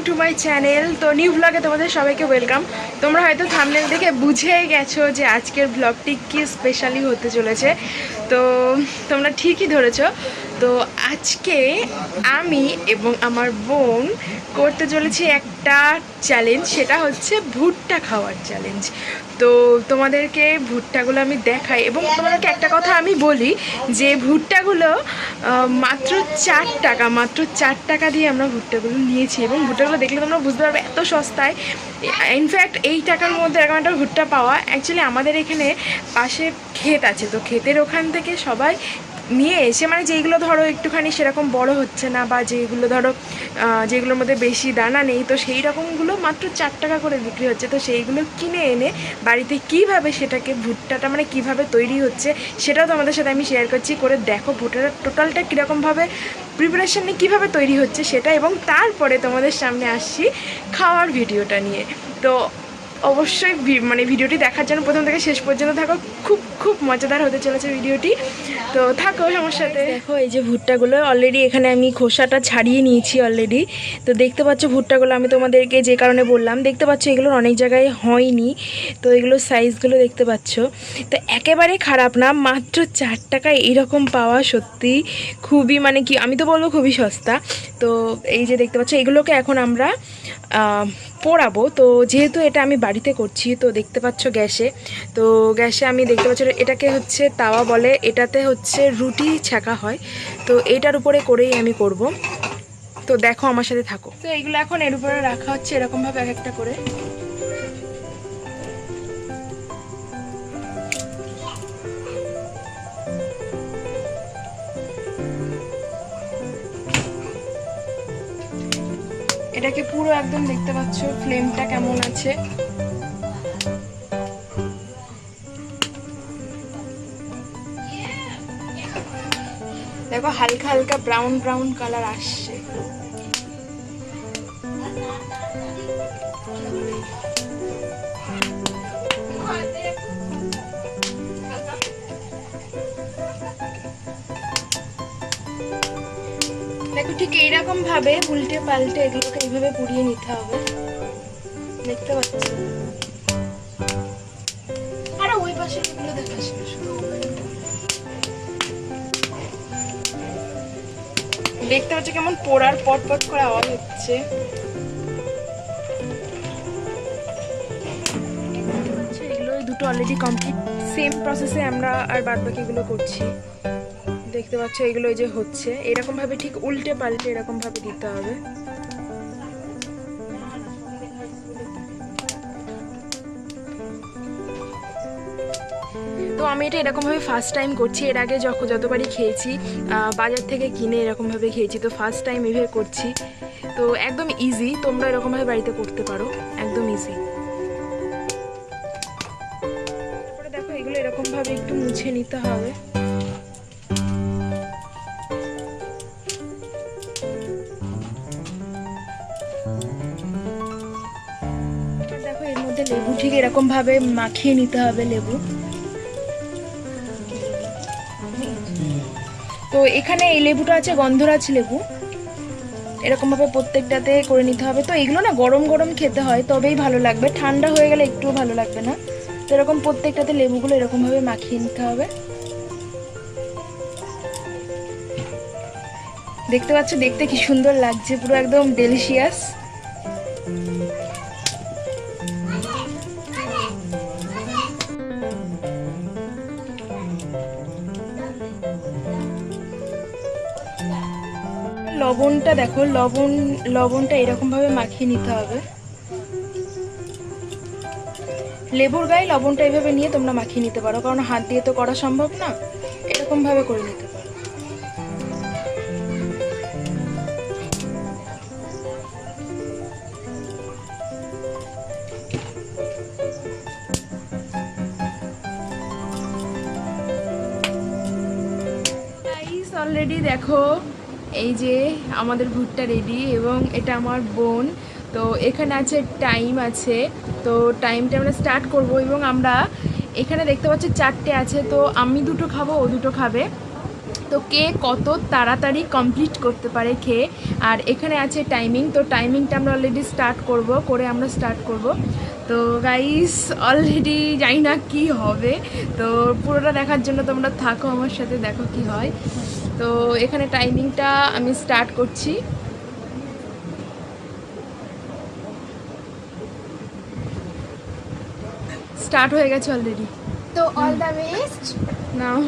To my channel. তো new ব্লগে তোমাদের সবাইকে ওয়েলকাম। তোমরা হয়তো থাম্বনেল দেখে বুঝেই গেছো যে আজকের ব্লগটি কি স্পেশালি হতে চলেছে। তো তোমরা ঠিকই ধরেছো। তো আজকে আমি এবং আমার বোন করতে চলেছি একটা চ্যালেঞ্জ, সেটা হচ্ছে ভুট্টা খাওয়ার চ্যালেঞ্জ। তো তোমাদেরকে ভুট্টাগুলো আমি দেখাই এবং তোমাদেরকে একটা কথা আমি বলি যে ভুট্টাগুলো মাত্র 4 টাকা, মাত্র 4 টাকা দিয়ে আমরা ভুট্টাগুলো নিয়েছি এবং ভুট্টাগুলো দেখলে তোমরা বুঝতে পারবে এত সস্তায়। ইনফ্যাক্ট এই টাকার মধ্যে এরকম একটা ভুট্টা পাওয়া, অ্যাকচুয়ালি আমাদের এখানে পাশে ক্ষেত আছে, তো ক্ষেতের ওখান থেকে সবাই নিয়ে এসে, মানে যেইগুলো ধরো একটুখানি সেরকম বড় হচ্ছে না বা যেগুলো ধরো যেগুলোর মধ্যে বেশি দানা নেই, তো সেই রকমগুলো মাত্র 4 টাকা করে বিক্রি হচ্ছে। তো সেইগুলো কিনে এনে বাড়িতে কিভাবে সেটাকে ভুট্টাটা মানে কিভাবে তৈরি হচ্ছে সেটাও তোমাদের সাথে আমি শেয়ার করছি। করে দেখো ভুট্টাটা টোটালটা কীরকমভাবে প্রিপারেশন নিয়ে কীভাবে তৈরি হচ্ছে সেটা, এবং তারপরে তোমাদের সামনে আসছি খাওয়ার ভিডিওটা নিয়ে। তো অবশ্যই মানে ভিডিওটি দেখার জন্য প্রথম থেকে শেষ পর্যন্ত থাকো, খুব খুব মজাদার হতে চলেছে ভিডিওটি। তো থাকো আমার সাথে। দেখো এই যে ভুট্টাগুলো অলরেডি এখানে আমি খোসাটা ছাড়িয়ে নিয়েছি অলরেডি। তো দেখতে পাচ্ছ ভুট্টাগুলো আমি তোমাদেরকে যে কারণে বললাম, দেখতে পাচ্ছ এগুলোর অনেক জায়গায় হয়নি, তো এগুলোর সাইজগুলো দেখতে পাচ্ছ। তো একেবারে খারাপ না, মাত্র 4 টাকা এইরকম পাওয়া সত্যি খুবই, মানে কি আমি তো বলবো খুবই সস্তা। তো এই যে দেখতে পাচ্ছ এগুলোকে এখন আমরা পোড়াবো। তো যেহেতু এটা আমি বাড়িতে করছি, তো দেখতে পাচ্ছ গ্যাসে, তো গ্যাসে আমি দেখতে পাচ্ছি এটাকে হচ্ছে তাওয়া বলে, এটাতে হচ্ছে রুটি ছ্যাঁকা হয়, তো এটার উপরে করেই আমি করব। তো দেখো আমার সাথে থাকো। তো এইগুলো এখন এর উপরে রাখা হচ্ছে এরকমভাবে এক একটা করে। এটাকে পুরো একদম দেখতে পাচ্ছ ফ্লেমটা কেমন আছে। দেখো হালকা হালকা ব্রাউন ব্রাউন কালার আসছে। দেখো ঠিক এইরকম ভাবে উল্টে পাল্টে এগুলোকে এইভাবে পুড়িয়ে নিতে হবে, দেখতে পাচ্ছ। আরে ওই পাশে এগুলো দেখাস না, শুধু দেখতে পাচ্ছ কেমন পোড়ার পটপট করে আওয়াজ হচ্ছে। এগুলো দুটো অলরেডি কমপ্লিট, সেম প্রসেসে আমরা আর বাদ বাকিগুলো করছি। দেখতে পাচ্ছ এগুলো এই যে হচ্ছে এরকম ভাবে ঠিক উল্টে পাল্টে এরকম ভাবে দিতে হবে। তো আমি এটা এরকমভাবে ফার্স্ট টাইম করছি, এর আগে যতবারই খেয়েছি বাজার থেকে কিনে এরকমভাবে খেয়েছি, তো ফার্স্ট টাইম এভাবে করছি। তো একদম ইজি, তোমরা এরকমভাবে বাড়িতে করতে পারো, একদম ইজি। তারপরে দেখো এগুলো এরকমভাবে একটু মুছে নিতে হবে। দেখো এর মধ্যে লেবু ঠিক এরকমভাবে মাখিয়ে নিতে হবে, লেবু। তো এখানে এই লেবুটা আছে গন্ধরাজ লেবু, এরকমভাবে প্রত্যেকটাতে করে নিতে হবে। তো এগুলো না গরম গরম খেতে হয় তবেই ভালো লাগবে, ঠান্ডা হয়ে গেলে একটুও ভালো লাগবে না। তো এরকম প্রত্যেকটাতে লেবুগুলো এরকমভাবে মাখিয়ে নিতে হবে। দেখতে পাচ্ছ দেখতে কি সুন্দর লাগছে, পুরো একদম ডেলিশিয়াস। লবণটা দেখো, লবণটা এরকমভাবে মাখিয়ে নিতে হবে। লেবুর গায়ে লবণটা এইভাবে নিয়ে তোমরা মাখিয়ে নিতে পারো, কারণ হাত দিয়ে তো করা সম্ভব না, এরকমভাবে করে নিতে পারো। অলরেডি দেখো এই যে আমাদের ভুট্টা রেডি, এবং এটা আমার বোন। তো এখানে আছে টাইম আছে, তো টাইমটা আমরা স্টার্ট করব। এবং আমরা এখানে দেখতে পাচ্ছি 4টে আছে, তো আমি 2টো খাবো, ও 2টো খাবে। তো কে কত তাড়াতাড়ি কমপ্লিট করতে পারে খেয়ে। আর এখানে আছে টাইমিং, তো টাইমিংটা আমরা অলরেডি স্টার্ট করব। তো গাইস অলরেডি জানি না কী হবে, তো পুরোটা দেখার জন্য তোমরা থাকো আমার সাথে, দেখো কি হয়। তো এখানে টাইমিংটা আমি স্টার্ট করছি। স্টার্ট হয়ে গেছে অলরেডি। তো অল দ্য বেস্ট নাও।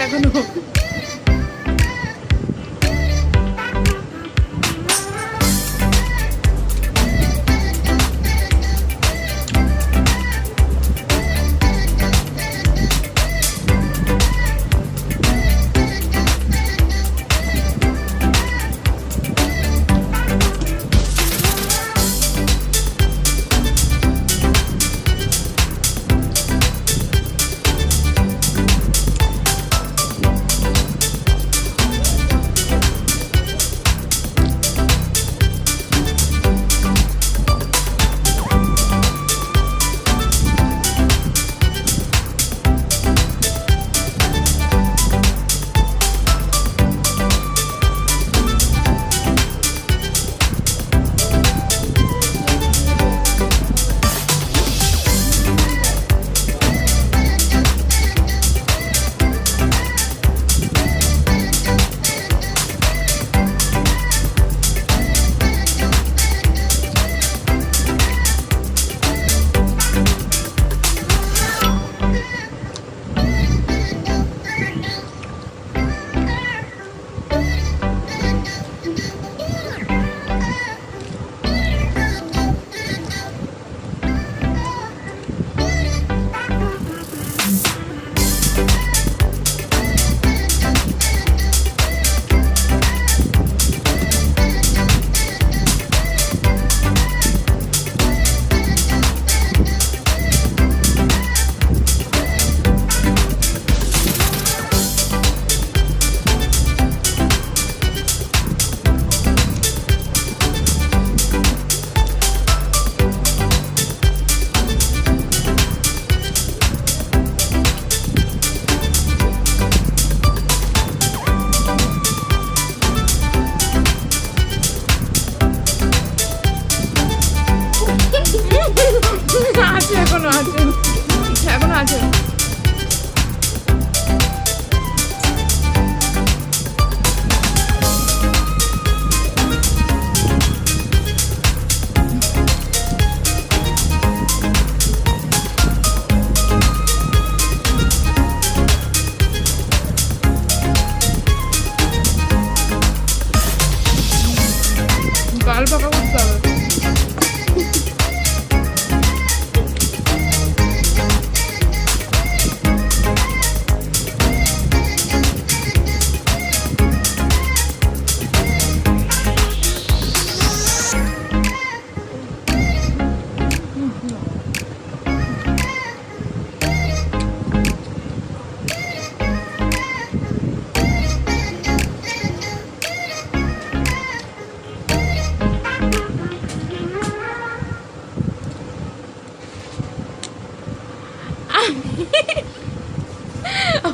এখনো। এখনো আছে। গাল পাকা করতে হবে।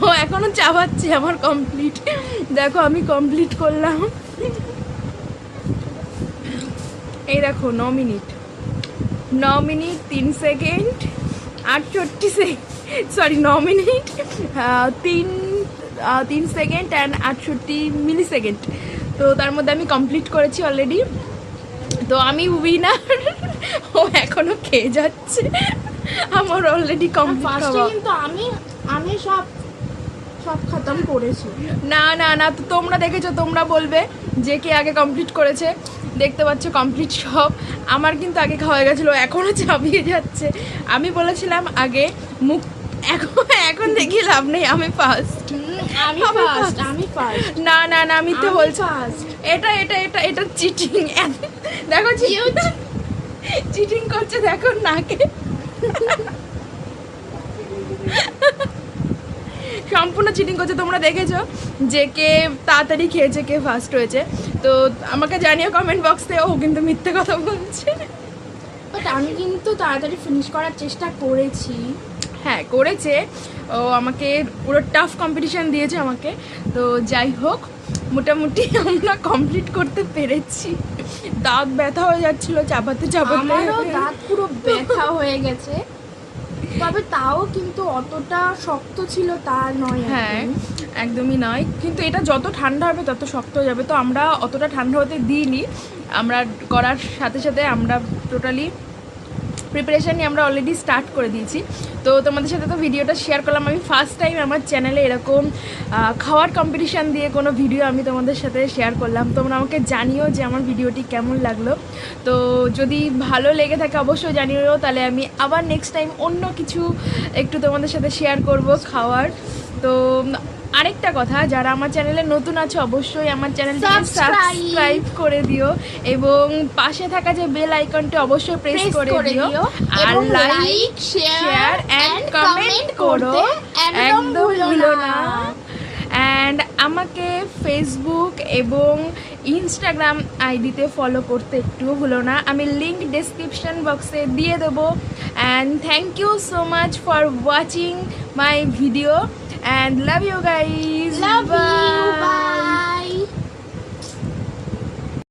ও এখনো চাবাচ্ছি, আমার কমপ্লিট। দেখো আমি কমপ্লিট করলাম। এই দেখো 9 minute 3 second 68 second, sorry 9 minute 3 second and 68 millisecond. তো তার মধ্যে আমি কমপ্লিট করেছি অলরেডি। তো আমি উইনার। ও এখনো খেয়ে যাচ্ছে। আমার অলরেডি কমপ্লিট। কিন্তু আমি সব খতম করেছি। না না না, তো তোমরা দেখেছো, তোমরা বলবে যে কে আগে কমপ্লিট করেছে। দেখতে পাচ্ছ কমপ্লিট সব। আমার কিন্তু আগে খাওয়া গেছিলো, এখনো চাপিয়ে যাচ্ছে। আমি বলেছিলাম আগে মুখ, এখন দেখি লাভ নেই, আমি ফার্স্ট। আমি ফার্স্ট। না না না, আমি তো বলছি এটা এটা এটা এটা চিটিং। দেখো চিটিং করছে, দেখো নাকে সম্পূর্ণ চিটিং করছে। তোমরা দেখেছো যে কে তাড়াতাড়ি খেয়েছে, কে ফার্স্ট হয়েছে। তো আমাকে জানিও কমেন্ট বক্সে। ও কিন্তু মিথ্যে কথা বলছে। বাট আমি কিন্তু তাড়াতাড়ি ফিনিশ করার চেষ্টা করেছি। হ্যাঁ করেছে, ও আমাকে পুরো টাফ কম্পিটিশান দিয়েছে আমাকে। তো যাই হোক, মোটামুটি আমরা কমপ্লিট করতে পেরেছি। দাঁত ব্যথা হয়ে যাচ্ছিল চাপাতে চাপাতে, আমারও দাঁত পুরো ব্যথা হয়ে গেছে। তবে তাও কিন্তু অতটা শক্ত ছিল তা নয়। হ্যাঁ একদমই নয়, কিন্তু এটা যত ঠান্ডা হবে তত শক্ত হয়ে যাবে। তো আমরা অতটা ঠান্ডা হতে দিইনি, আমরা করার সাথে সাথে আমরা টোটালি প্রিপারেশান নিয়ে আমরা অলরেডি স্টার্ট করে দিয়েছি। তো তোমাদের সাথে তো ভিডিওটা শেয়ার করলাম। আমি ফার্স্ট টাইম আমার চ্যানেলে এরকম খাওয়ার কম্পিটিশান দিয়ে কোনো ভিডিও আমি তোমাদের সাথে শেয়ার করলাম। তোমরা আমাকে জানিও যে আমার ভিডিওটি কেমন লাগলো। তো যদি ভালো লেগে থাকে অবশ্যই জানিও, তাহলে আমি আবার নেক্সট টাইম অন্য কিছু একটু তোমাদের সাথে শেয়ার করব খাওয়ার। তো আরেকটা কথা, যারা আমার চ্যানেলে নতুন আছে অবশ্যই আমার চ্যানেলটি সাবস্ক্রাইব করে দিও এবং পাশে থাকা যে বেল আইকনটি অবশ্যই প্রেস করে দিও আর লাইক শেয়ার এন্ড কমেন্ট করো, একদম ভুলো না। অ্যান্ড আমাকে ফেসবুক এবং ইনস্টাগ্রাম আইডিতে ফলো করতে একটুও ভুলো না, আমি লিঙ্ক ডেসক্রিপশন বক্সে দিয়ে দেবো। And thank you so much for watching my video and love you guys. Love you. Bye.